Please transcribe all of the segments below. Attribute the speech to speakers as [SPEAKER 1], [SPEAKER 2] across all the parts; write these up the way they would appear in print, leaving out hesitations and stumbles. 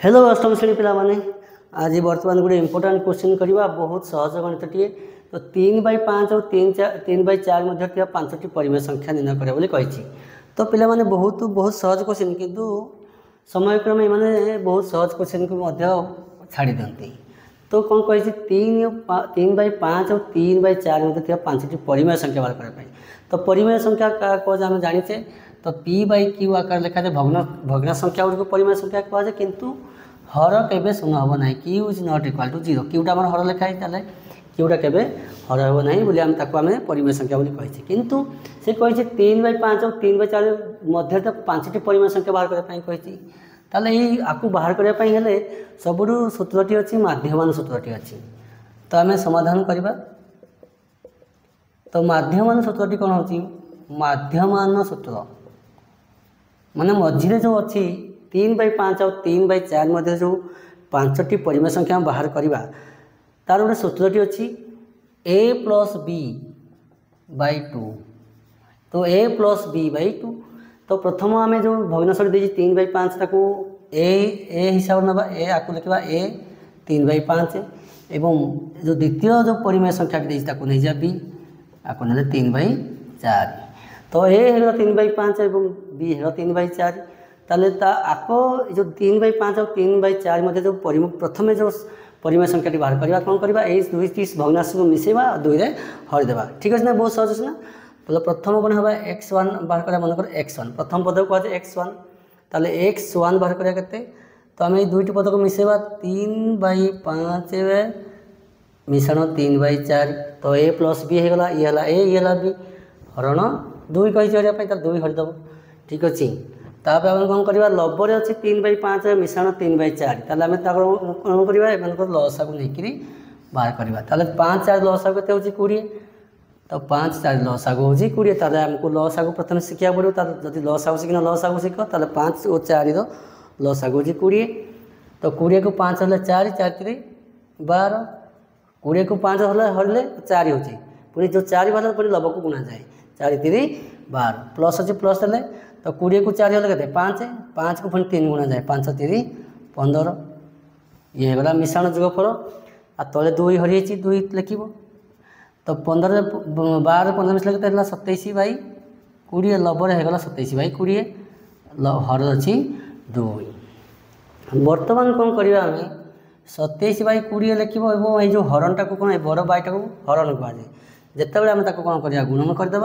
[SPEAKER 1] Hello अष्टम श्रेणी पिला माने आज बर्तमान गोटे इंपोर्टाट क्वेश्चन करवा बहुत सहज गणितटीए। तो 3/5 और 3/4 मध्य 5टी परिमेय संख्या निर्णय करें। तो पिला माने बहुत सहज क्वेश्चन किंतु समय क्रम ये बहुत सहज क्वेश्चन को छाड़ी दिखती। तो कौन कही 3/5 और 3/4 मध्य 5टी परिमेय संख्या बाहर करने। तो परिमेय संख्या क्या कहे आम जाचे। तो P/Q आकार लिखा जाए भग्न संख्या गुड़ी परिमेय संख्या कहुए किंतु हर के शून्य हम ना। Q is not equal to 0। क्यूटा आम हर लिखाई तेल क्यूटा के हर हम ना बोली आम परिमेय संख्या कही। किंतु से कही 3/5 और 3/4 मध्य 5टी परिमेय संख्या बाहर करने कही। आपको बाहर करने सबुठ सूत्रटी अच्छी माध्यमान सूत्रटी अच्छी। तो आम समाधान करवा। तो माध्यमान सूत्रटी कौन हो माध्यमान सूत्र माने मझे जो अच्छी 3/5 और 3/4 मध्य जो 5टी परिमेय संख्या बाहर करवा तार गोटे सूत्रटी अच्छी a+b/2। तो a+b/2। तो प्रथम आम जो भग्नांशटी देखिए 3/5 ताको ए हिसाब ना ए आपको लिखा a 3/5 एवं जो द्वितीय जो परिमेय संख्या देखिए नहीं जा b आपको ना 3/4। तो ए है 3/5 और बी है 3/4। ताले आपको जो 3/5 और 3/4 मध्य जो प्रथम जो परिमेय संख्याटी बाहर करवा कौन करवा दुईटी भग्नांश को मिसेवा और 2 रे हरिदेवा। ठीक अच्छे ना बहुत सहज अच्छे ना। तो प्रथम कौन है x1 बाहर करा मन कर x1 प्रथम पद को कहुए x1। ताले x1 बाहर करा केते। तो आम दुईटी पद को मिसेवा 3/5 मिश्रण 3/4। तो a+b होगा ये है b हरण 2 कही 2 हरिदेव। ठीक अच्छे। तापर आम कौन करवा लबर अच्छी 3/5 मिश्रण 3/4। ताले आम कौन करवा लसागु नहीं बाहर करवा। ताले 5 4 लसागु के 20। तो 5 4 लसागु हो 20। ताले आमको लसागु प्रथम शिखा पड़ो। जब लसागु शिखना लसागु शिख ताले 5 और 4 लसागु हो 20। तो 20 को 5 हेल्ले 4 4 3 12। 20 को 5 हरले 4 हो पुणी जो 4 बाहर पुणी लब को गुणा जाए 4 3 12 प्लस अच्छे प्लस हेल्ले। तो 20 को 4 हेल्ले 5 5 को पुणी 3 गुणा जाए 5 3 15। ये गला मिश्रण जोगफल आ तले 2 हरी 2 लिख। तो 15 12 15 मिश्र 27/20 लबर होगा 27/20 हर अच्छी 2। बर्तमान कौन करवा आम 27/20 लिख और ये हरणटा को कौन बड़ बाईटा को हरण कहुए। जितेबाला आम कौन करवा गुणन करदे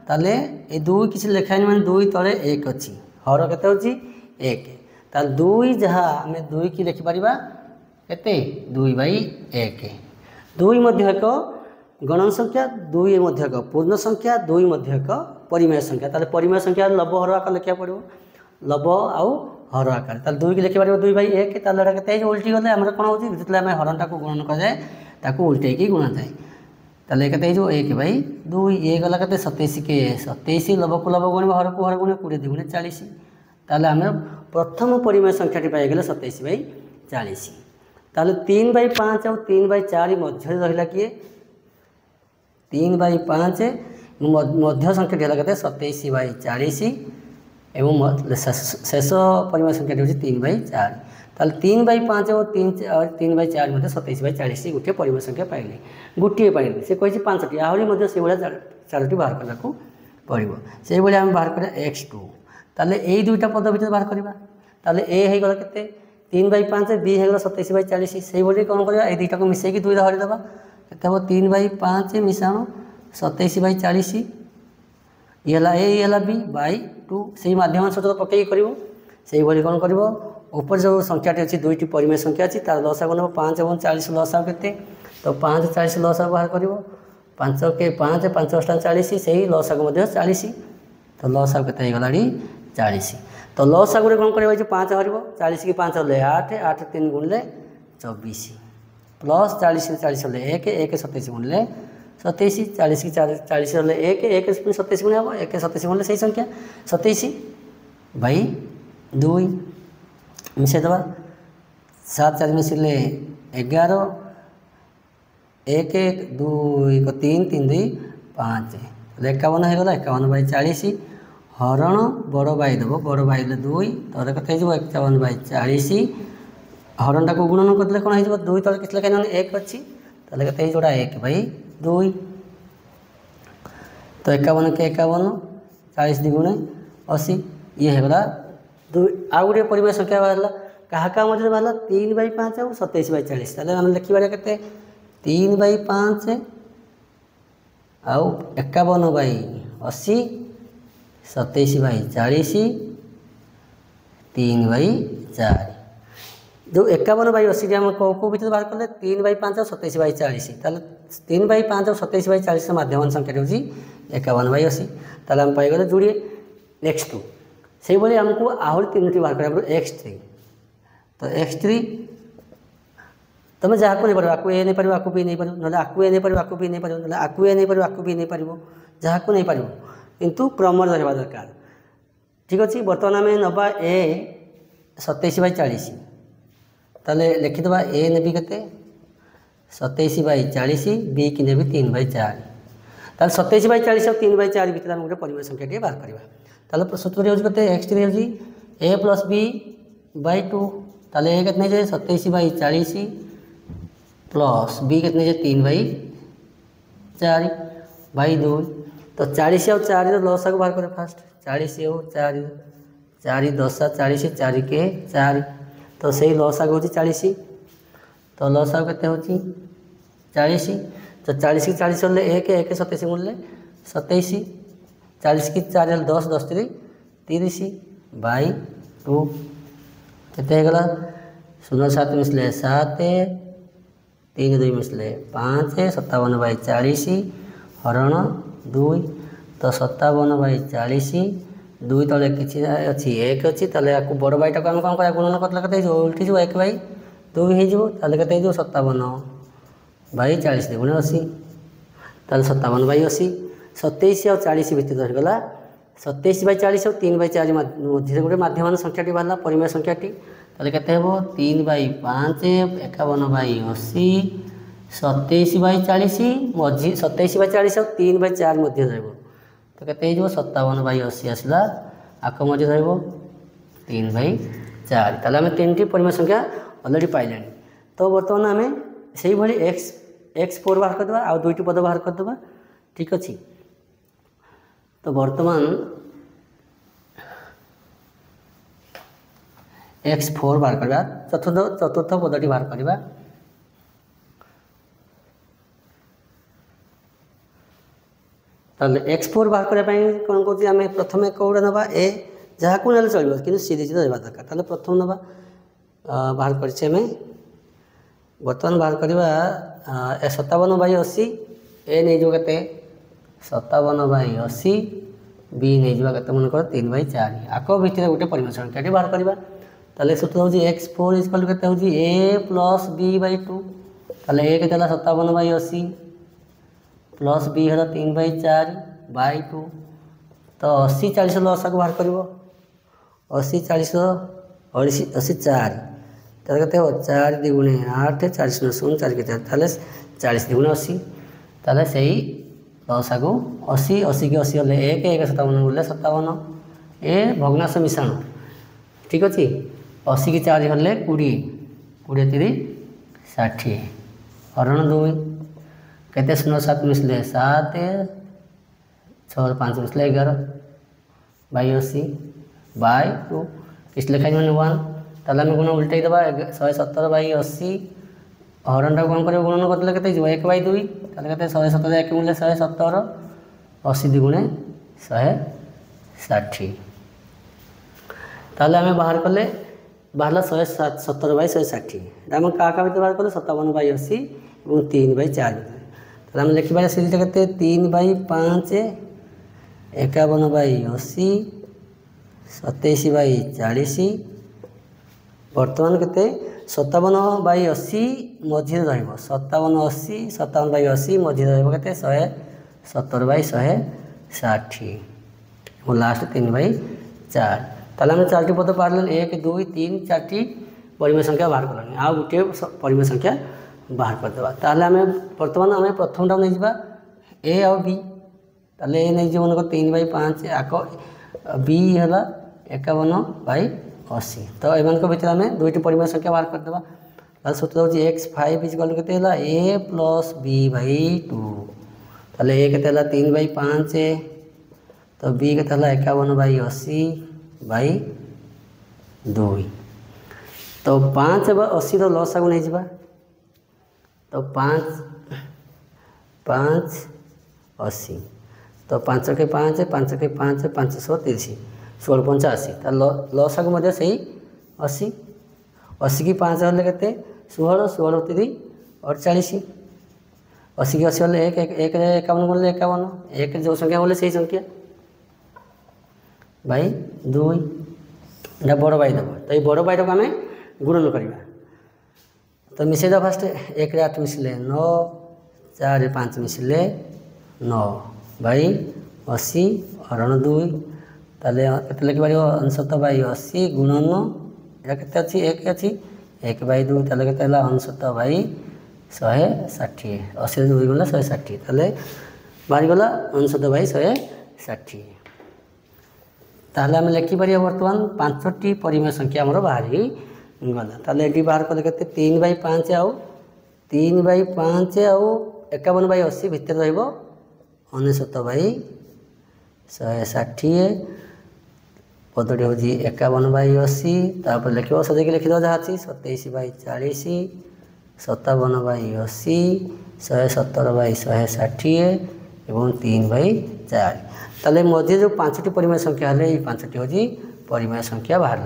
[SPEAKER 1] ताले ये 2 किसी लिखाई मैंने 2 तले 1 अच्छी हर केते होची 1। ताल 2 जहाँ आम 2 की लिखिपर के 2/1। 2 मध्य एक गणन संख्या 2 मध्य एक पूर्ण संख्या 2 मध्य एक परिमेय संख्या। ताले परिमेय संख्या लब हर आकार लिखा पड़ो लब आउ हर आकार। ताले 2 की लिखिपर 2/1 ताले के उल्टी गले आम कौन हो जितने आम हरणटा को गुणन कराए ताको उल्टे गुणा जाए। ताले के 1/2 ये गला के 27 के 27 लब को लब गुण हर को हर गुण 20 2 गुणे 40। ताले आम प्रथम परिमेय संख्याटी पाईगले 27/40। ताले 3/5 और 3/4 मध्य रहा किए 3/5 मध्य संख्याटी है 27/40 एवं शेष परिमेय संख्याटी हूँ 3/4। ताले 3/5 और 3/4 मध्य 27/40 गोटे परिमेय संख्या पाइले गोटे पाइले से कही 5टी आहरी से भाया 4टी बाहर करने पड़ो। से भाई आम बाहर करा x2। ताले यही 2टा पद भर बाहर करवा। ताले a होगा के 3/5 b होगा 27/40 से भाई कौन करवा ये 2टा को मिसेक 2 रे हरिदेवा के 3/5 मिश्रण 27/40 ये है b/2 से माध्यम सूत्र पकई कर से भाई कौन कर ऊपर जो संख्याटी अच्छी 2टी परिमेय संख्या अच्छी तार लसागु नब 5 और 40 लसागु के। तो 5 40 लसागु बाहर कर 5 के 5 5 8 40 से ही लसागु 40। तो लसागु के गला 40। तो लसागु कौन कर 5 हर 40 की 5 हेल्ले 8 8 3 गुणले 24 प्लस 40 की 40 हेल्ले 1 1 27 गुणले 27 40 की 40 हेल्ले 1 1 27 गुणे हम 1 27 गुणले से संख्या 27/2 मिसेदेवा 7 4 मिसिले 11 1 1 2 3 3 2 5 51 होगा 51/40 हरण बड़ बाई देव बड़ बाई 2 तर कत 51/40 हरणटा को गुणन करदे कौन हो दुई तले किस लिखा एक अच्छी ताले के जोड़ा 1/2 तो 51 के 51 40 2 80 ये होगा दुई आउ गोटे परिमेय संख्या बाहर क्या मध्य बाहर 3/5 और 27/40 ताले आम लिखा के 3/5 आउ 51/80 27/40 3/4 जो 51/80 आम कौ भर बाहर कले 3/5 और 27/40 3/5 और 27/40 माध्यम संख्या हूँ 51/80 ताले आम पाईगले जोड़े x2 से भाई आमको आहरी 3टी बाहर कर x3 तो x3 तुम जहाँ को नहीं पार आपको ए नहीं पार आपको भी नहीं पार ना आपको ए नहीं पार आपको भी नहीं पार ना आपको ए नहीं पार आपको भी नहीं पार जहाँ को नहीं पार किंतु क्रम रहा दरकार ठीक अच्छे बर्तमान आम नवा ए 27/40 ताले लिखिदे ए नेबी के 27/40 बी की नेबी 3/4 ताले 27/40 और 3/4 भितर आम गोटे परिमेय संख्या टे बाहर करवा ताले सूत्र हो x3 हो a + b/2 ताले ए कितने 27/40 प्लस बी कितने 3/4/2 तो 40 और 4 लस को बाहर करें फास्ट 40 और 4 4 10 40 4 के 4 तो से लसाग हूँ 40 तो लसाग के 40 तो 40 की 40 होले 1 27 गुणले 27 40 की 4 10 10 30/2 केते गला 0 7 मिसले 7 3 2 मिसले 5 57/40 हरण 2 तो 57/40 2 तले किसी अच्छी 1 अच्छी ताले आपको बड़ बाईटा को आम कौन कर गुणन करते उल्टी जो 1/2 हो 57/40 2 80 ताले 57/80 27 और 40 भितर रहीगला 27/40 और 3/4 मध्य गोटे माध्यम संख्या बाहर परिमेय संख्या ताले केते हेबो 3/5 51/80 27/40 मझी 27/40 और 3/4 मध्य रहिबो तो केते 57/80 आसला आक मध्य रहिबो 3/4 ताले आम 3टी परिमेय संख्या ऑलरेडी पाइले तो बर्तमान आम से भाई x4 बाहर करदे आ 2टी पद बाहर करदे ठीक अच्छे तो बर्तमान x4 बाहर करवा चतुर्थ पदटी बाहर करवा x4 बाहर करने कौन कौन आम प्रथम कौटा ना ए जहाँ को ना चलो कि सीरीज रहा दरकार प्रथम ना बाहर कर बर्तमान बाहर करवा 57/80 ए नहीं जो के 57/80 बी नहीं जो के मन कर 3/4 आक भितर गोटे परिमेय संख्या बाहर करवा ताले सूत्र हूँ x4 इक्वल के a + b/2 ताले a के 57/80 प्लस बी है 3/4/2 तो 80 40 लसा को बाहर कर 80 40 80 4 ताले कहते 4 2 8 40 0 4 के 4 ताले 40 2 80 ताले से लसा को 80 80 के 80 होले 1 1 57 बोले 57 ए भग्नांश मिश्रण ठीक अच्छे 80 की 4 होले 20 20 3 60 हरण 2 केते 0 7 मिसले 7 6 5 मिसले 11/80/2 किस लिखा 1 ताले गुण उल्टे दबा 170/80 हरणटा कौन कर गुणन करते के 1/2 ताले कहते 170 1 मिले 170 80 2 160 ताले आम बाहर कले बाहर 170/160 आम क्या बाहर कले 57/80 और 3/4 तो आम लिखा सीरीज के 3/5 51/80 27/40 बर्तमान के 57/80 मझे रहा 57/80 57/80 मझे रहा के 170/160 और लास्ट 3/4 ताले आम 4टी पद पार 1 2 3 4टी परिमेय संख्या बाहर कलानी आ गोटे परिमेय संख्या बाहर करदे ताले आम बर्तमान आम प्रथमटा नहीं जावा ए आ बी ताले ए नहीं मन 3/5 आक बी है 51/80 80 तो एमान भितर आम दुईट परिमेय संख्या बाहर करदे सूत्र हूँ x5 इक्वल के a प्लस b बाई 2 ताले a के 3/5 तो b के 51/80 बाई 2 तो 5 80 तो लस आगु नहीं जा तो 5 80 तो 5 के 5 5 के 5 530 16 85 लस आगु से 80 80 की 5 हेल्ले के 16 16 3 48 80 की 80 हेल्ले 1 51 बोले 51 1 जो संख्या बोले से संख्या भाई 2 एटा बड़ भाई देव तो ये बड़ भाई को आम गुणन करवा तो मिसेद फास्ट 1 8 मिसले 9 4 5 मिसले 9 भाई 80 हरण 2 ताले केते लिखिपार अंशत बाई 80 गुणन या केते अच्छी 1 अच्छी 1/2 ताले केते हला अंशत बाई 160 80 2 गला 160 ताले बाहरी गला अंशत बाई 160 ताले आम लिखिपर बर्तमान 5टी परिमेय संख्या आमर बाहरी गला ताले ये बाहर कले के 3/5 आउ 3/5 आउ 51/80 भितर रहिबो 99/160 पदटी हूँ 51/80 तापर लिख सजेक लिखिद जहाँ अच्छी 27/40 57/80 117/160 और 3/4 ताले मध्य जो 5टी परिमेय संख्या है ये 5टी हूँ परिमेय संख्या बाहर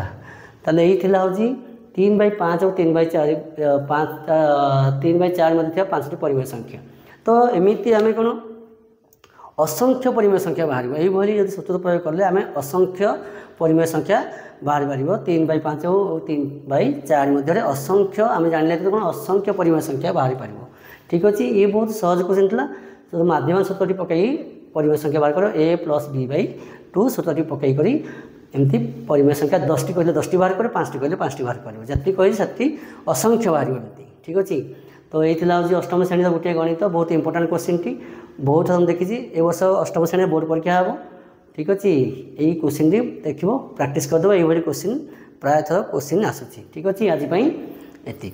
[SPEAKER 1] ताले ये हूँ 3/5 और 3/4 3/4 मध्य 5टी परिमेय संख्या तो एमती आम कौन असंख्य परिमेय संख्या बाहर यही यदि सूत्र प्रयोग कले आम असंख्य परिमेय संख्या बाहर पार 3/5 और 3/4 मध्य असंख्य आम जान कौन असंख्य परिमेय संख्या बाहर पार ठीक अच्छे ये बहुत सहज क्वेश्चन था तो माध्यम सूत्रटी पकई परिमेय संख्या बाहर कर a प्लस b बाई 2 सूत्रटी पकईकर एमती परिमेय संख्या 10टी कहले 10टी बाहर कर 5टी कहले 5टी बाहर कर जी कही से असंख्य बाहर एमती ठीक अच्छे तो ये हूँ अष्टम श्रेणी गोटे गणित बहुत इंपोर्टाट क्वेश्चन टी बहुत हम देखी ए वर्ष अष्टम श्रेणी बोर्ड परीक्षा हम ठीक अच्छे यही क्वेश्चन टी देख प्रैक्टिस करदे ये क्वेश्चन प्राय थर क्वेश्चन आसूँ ठीक अच्छे आज एति।